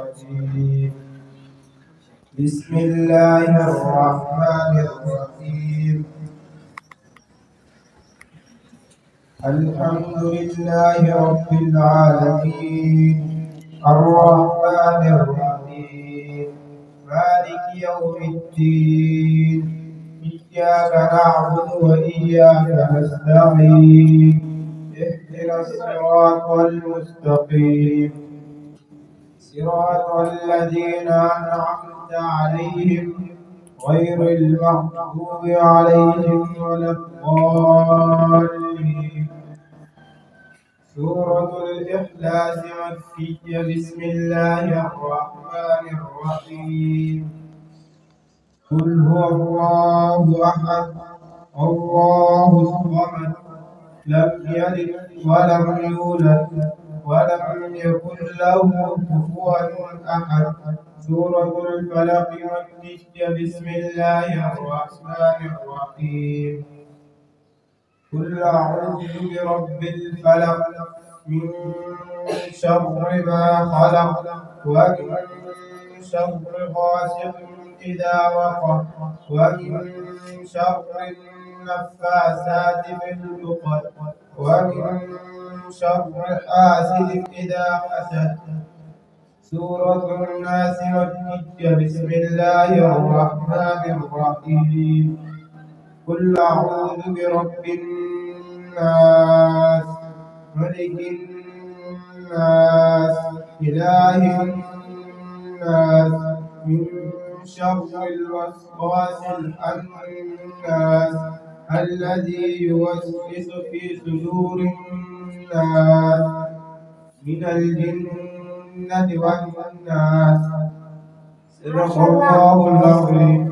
الرجيم. بسم الله الرحمن الرحيم. الحمد لله رب العالمين الرحمن الرحيم مالك يوم الدين إياك نعبد وإياك نستعين اهدنا الصراط المستقيم صراط الذين أنعمت عليهم غير المغضوب عليهم ولا الضالين. سورة الإخلاص مكية. بسم الله الرحمن الرحيم. قل هو الله أحد الله الصمد لم يلد ولم يولد ولم يكن له كفوا أحد. سورة الفلق مكية. بسم الله الرحمن الرحيم. قل أعوذ برب الفلق من شر ما خلق ومن شر غاسق إذا وقب ومن شر النفاثات في العقد ومن شر حاسد إذا حسد. سورة الناس مكية. بسم الله الرحمن الرحيم. قل أعوذ برب الناس ملك الناس إله الناس من شر الوسواس الخناس الذي يوسوس في صدور الناس من الجنة والناس. صدق الله العظيم.